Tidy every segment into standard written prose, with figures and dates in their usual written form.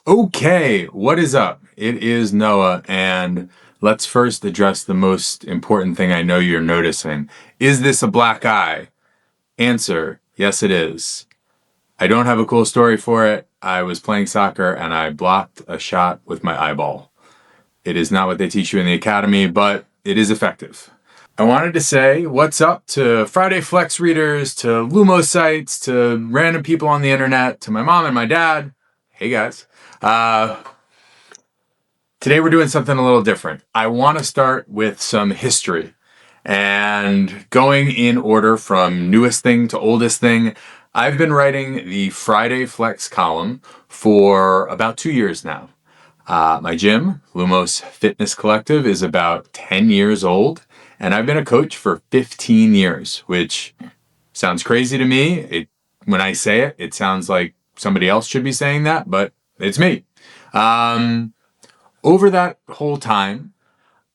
Okay, what is up? It is Noah, and let's first address the most important thing I know you're noticing. Is this a black eye? Answer, yes it is. I don't have a cool story for it. I was playing soccer and I blocked a shot with my eyeball. It is not what they teach you in the academy, but it is effective. I wanted to say what's up to Friday Flex readers, to Lumos sites, to random people on the internet, to my mom and my dad. Hey guys. Today we're doing something a little different. I want to start with some history and going in order from newest thing to oldest thing. I've been writing the Friday Flex column for about 2 years now. My gym, Lumos Fitness Collective, is about 10 years old, and I've been a coach for 15 years, which sounds crazy to me. When I say it, it sounds like somebody else should be saying that, but it's me. Over that whole time,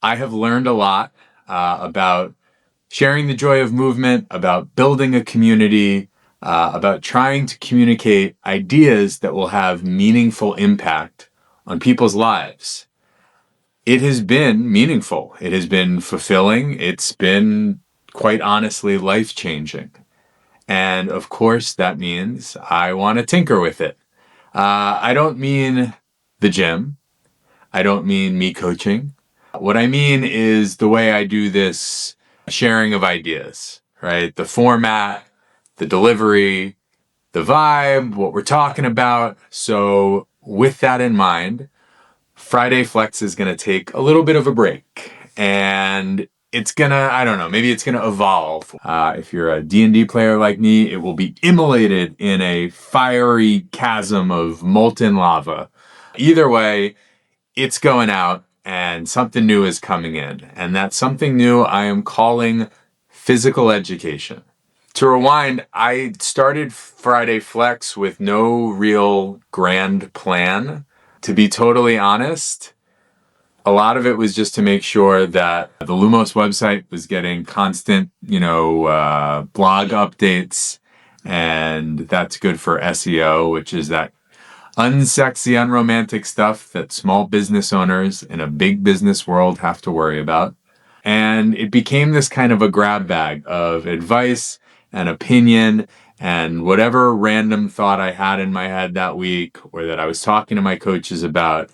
I have learned a lot about sharing the joy of movement, about building a community, about trying to communicate ideas that will have meaningful impact on people's lives. It has been meaningful. It has been fulfilling. It's been, quite honestly, life-changing. And of course, that means I want to tinker with it. I don't mean the gym. I don't mean me coaching. What I mean is the way I do this sharing of ideas, right? The format, the delivery, the vibe, what we're talking about. So with that in mind, Friday Flex is going to take a little bit of a break, and it's gonna, I don't know, maybe it's gonna evolve. If you're a D&D player like me, it will be immolated in a fiery chasm of molten lava. Either way, it's going out and something new is coming in. And that something new I am calling physical education. To rewind, I started Friday Flex with no real grand plan. To be totally honest, a lot of it was just to make sure that the Lumos website was getting constant, blog updates. And that's good for SEO, which is that unsexy, unromantic stuff that small business owners in a big business world have to worry about. And it became this kind of a grab bag of advice and opinion and whatever random thought I had in my head that week or that I was talking to my coaches about.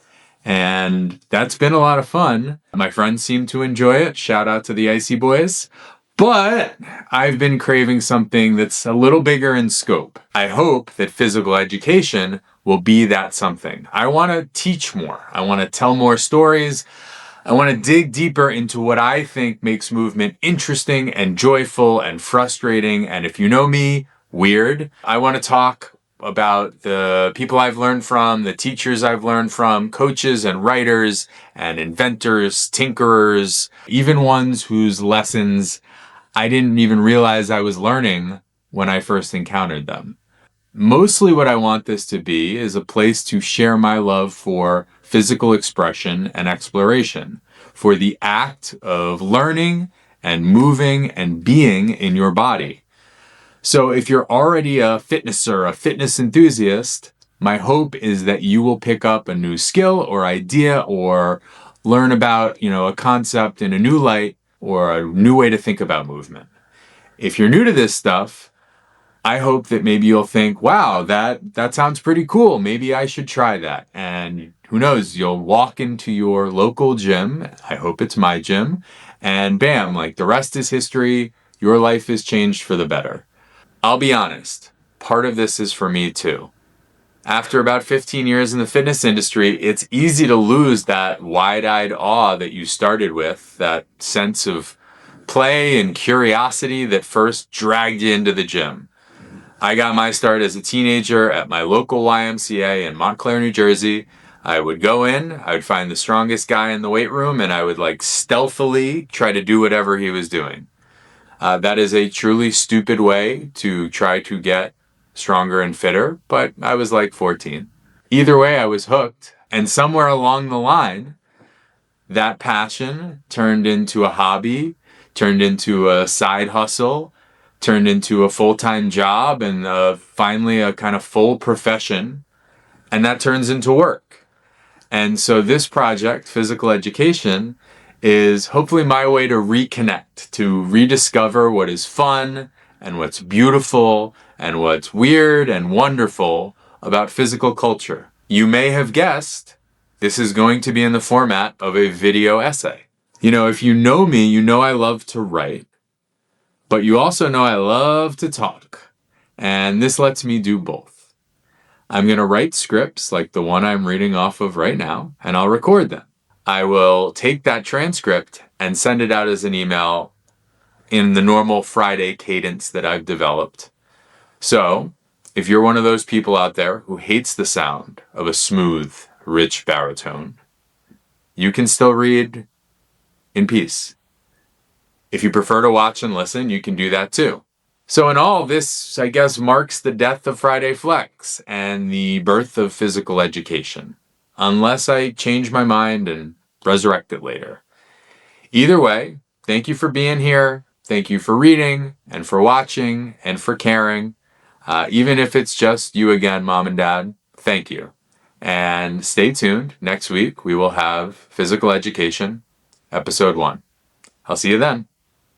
And that's been a lot of fun. My friends seem to enjoy it. Shout out to the Icy Boys. But I've been craving something that's a little bigger in scope. I hope that physical education will be that something. I want to teach more. I want to tell more stories. I want to dig deeper into what I think makes movement interesting and joyful and frustrating. And if you know me, weird. I want to talk about the people I've learned from, the teachers I've learned from, coaches and writers and inventors, tinkerers, even ones whose lessons I didn't even realize I was learning when I first encountered them. Mostly what I want this to be is a place to share my love for physical expression and exploration, for the act of learning and moving and being in your body. So if you're already a fitnesser, a fitness enthusiast, my hope is that you will pick up a new skill or idea or learn about, a concept in a new light or a new way to think about movement. If you're new to this stuff, I hope that maybe you'll think, wow, that sounds pretty cool. Maybe I should try that. And who knows, you'll walk into your local gym. I hope it's my gym. And bam, like the rest is history. Your life is changed for the better. I'll be honest, part of this is for me too. After about 15 years in the fitness industry, it's easy to lose that wide-eyed awe that you started with, that sense of play and curiosity that first dragged you into the gym. I got my start as a teenager at my local YMCA in Montclair, New Jersey. I would go in, I would find the strongest guy in the weight room, and I would stealthily try to do whatever he was doing. That is a truly stupid way to try to get stronger and fitter, but I was 14. Either way, I was hooked. And somewhere along the line, that passion turned into a hobby, turned into a side hustle, turned into a full-time job, and finally a kind of full profession. and that turns into work. And so this project, physical education, is hopefully my way to reconnect, to rediscover what is fun and what's beautiful and what's weird and wonderful about physical culture. You may have guessed this is going to be in the format of a video essay. You know, if you know me, you know I love to write, but you also know I love to talk. And this lets me do both. I'm going to write scripts like the one I'm reading off of right now, and I'll record them. I will take that transcript and send it out as an email in the normal Friday cadence that I've developed. So, if you're one of those people out there who hates the sound of a smooth, rich baritone, you can still read in peace. If you prefer to watch and listen, you can do that too. So in all, this, I guess, marks the death of Friday Flex and the birth of physical education, unless I change my mind and resurrect it later. Either way, thank you for being here. Thank you for reading and for watching and for caring. Even if it's just you again, Mom and Dad, thank you. And stay tuned. Next week, we will have Physical Education, Episode 1. I'll see you then.